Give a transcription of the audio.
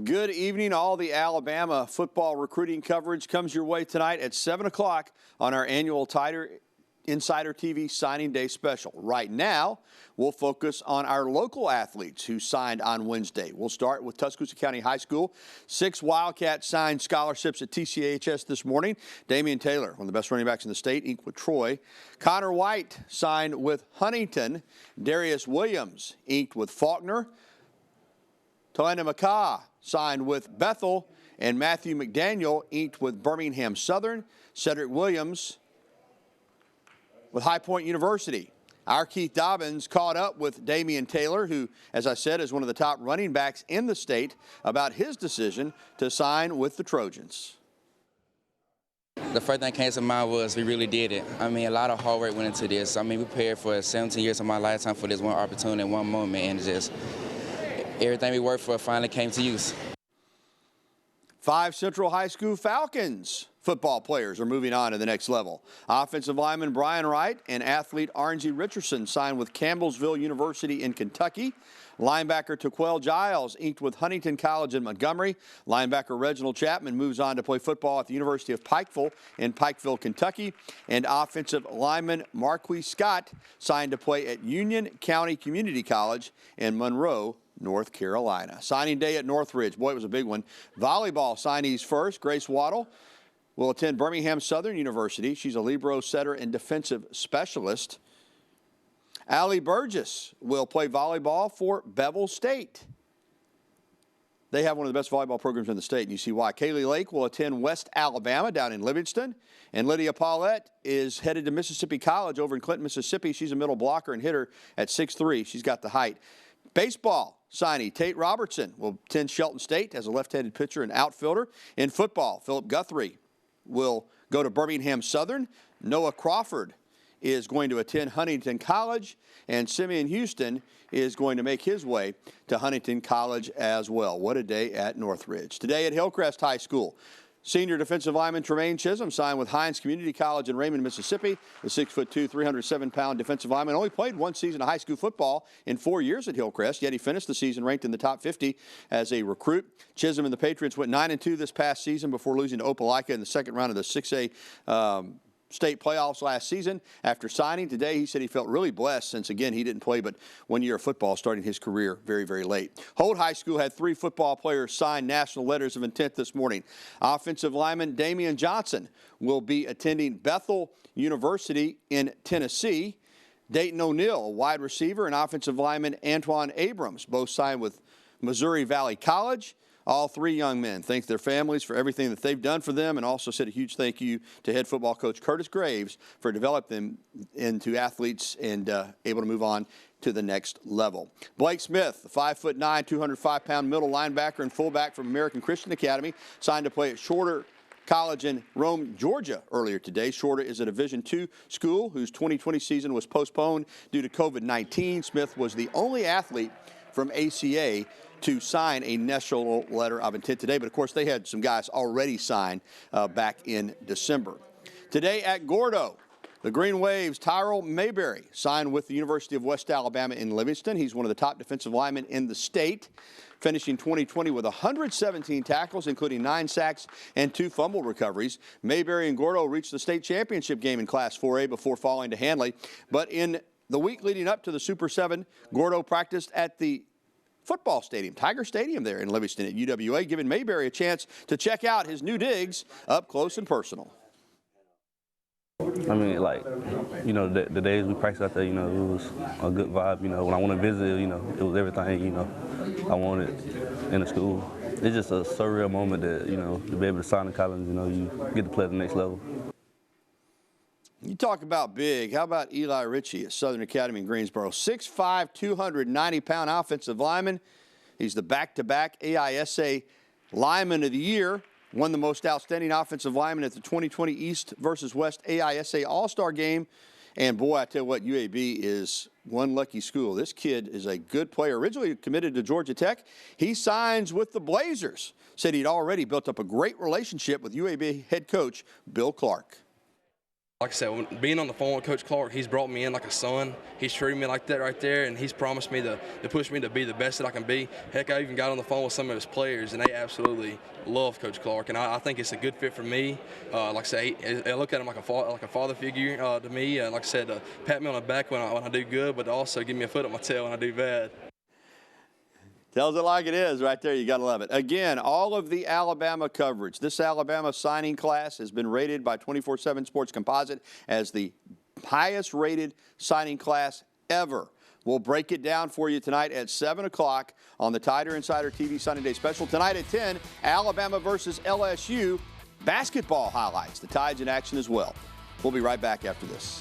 Good evening. All the Alabama football recruiting coverage comes your way tonight at 7 o'clock on our annual Insider TV Signing Day special. Right now, we'll focus on our local athletes who signed on Wednesday. We'll start with Tuscaloosa County High School. 6 Wildcats signed scholarships at TCHS this morning. DAMIEN Taylor, one of the best running backs in the state, inked with Troy. Connor White signed with Huntington. Darius Williams inked with Faulkner. Talena McCaw signed with Bethel, and Matthew McDaniel inked with Birmingham Southern. Cedric Williams with High Point University. Our Keith Dobbins caught up with DAMIEN Taylor, who, as I said, is one of the top running backs in the state, about his decision to sign with the Trojans. The first thing that came to mind was we really did it. I mean, a lot of hard work went into this. I mean, we prepared for 17 years of my lifetime for this one opportunity and one moment, and just everything we worked for finally came to use. 5 Central High School Falcons football players are moving on to the next level. Offensive lineman Brian Wright and athlete R.G. Richardson signed with Campbellsville University in Kentucky. Linebacker Taquel Giles inked with Huntington College in Montgomery. Linebacker Reginald Chapman moves on to play football at the University of Pikeville in Pikeville, Kentucky. And offensive lineman Marquis Scott signed to play at Union County Community College in Monroe, North Carolina. Signing day at Northridge. Boy, it was a big one. Volleyball signees first. Grace Waddle will attend Birmingham Southern University. She's a libero setter and defensive specialist. Allie Burgess will play volleyball for Bevel State. They have one of the best volleyball programs in the state, and you see why. Kaylee Lake will attend West Alabama down in Livingston. And Lydia Paulette is headed to Mississippi College over in Clinton, Mississippi. She's a middle blocker and hitter at 6'3". She's got the height. Baseball signee Tate Robertson will attend Shelton State as a left-handed pitcher and outfielder. In football, Philip Guthrie will go to Birmingham Southern. Noah Crawford is going to attend Huntington College, and Simeon Houston is going to make his way to Huntington College as well. What a day at Northridge. Today at Hillcrest High School, senior defensive lineman Tremaine CHISM signed with HINDS Community College in Raymond, Mississippi. The 6'2", 307-pound defensive lineman only played one season of high school football in 4 years at Hillcrest, yet he finished the season ranked in the top 50 as a recruit. CHISM and the Patriots went 9-2 this past season before losing to Opelika in the second round of the 6A state playoffs last season. After signing today, he said he felt really blessed since, again, he didn't play but 1 year of football, starting his career very, very late. Holt High School had 3 football players sign national letters of intent this morning. Offensive lineman Damian Johnson will be attending Bethel University in Tennessee. Dayton O'Neill, wide receiver, and offensive lineman Antoine Abrams both signed with Missouri Valley College. All 3 young men thank their families for everything that they've done for them, and also said a huge thank you to head football coach Curtis Graves for developing them into athletes and able to move on to the next level. Blake Smith, the 5'9", 205-pound middle linebacker and fullback from American Christian Academy, signed to play at Shorter College in Rome, Georgia earlier today. Shorter is a Division II school whose 2020 season was postponed due to COVID-19. Smith was the only athlete from ACA to sign a national letter of intent today. But, of course, they had some guys already signed back in December. Today at Gordo, the Green Waves' TYRRELL Mayberry signed with the University of West Alabama in Livingston. He's one of the top defensive linemen in the state, finishing 2020 with 117 tackles, including 9 sacks and 2 fumble recoveries. Mayberry and Gordo reached the state championship game in Class 4A before falling to Handley. But in the week leading up to the Super 7, Gordo practiced at the football stadium, Tiger Stadium there in Livingston at UWA, giving Mayberry a chance to check out his new digs up close and personal. I mean, like, you know, the days we practiced out there, you know, it was a good vibe. You know, when I went to visit, you know, it was everything, you know, I wanted in the school. It's just a surreal moment that, you know, to be able to sign in college, you know, you get to play at the next level. You talk about big. How about Eli Ritchey at Southern Academy in Greensboro? 6'5", 290-pound offensive lineman. He's the back-to-back AISA Lineman of the Year. Won the most outstanding offensive lineman at the 2020 East versus West AISA All-Star Game. And, boy, I tell you what, UAB is one lucky school. This kid is a good player. Originally committed to Georgia Tech. He signs with the Blazers. Said he'd already built up a great relationship with UAB head coach Bill Clark. Like I said, being on the phone with Coach Clark, he's brought me in like a son. He's treated me like that right there, and he's promised me to push me to be the best that I can be. Heck, I even got on the phone with some of his players, and they absolutely love Coach Clark, and I think it's a good fit for me. Like I say, I look at him like a father figure to me. Like I said, pat me on the back when I do good, but also give me a foot on my tail when I do bad. Tells it like it is right there. You got to love it. Again, all of the Alabama coverage. This Alabama signing class has been rated by 24/7 Sports Composite as the highest rated signing class ever. We'll break it down for you tonight at 7 o'clock on the Tider Insider TV Sunday Day Special. Tonight at 10, Alabama versus LSU basketball highlights. The Tide's in action as well. We'll be right back after this.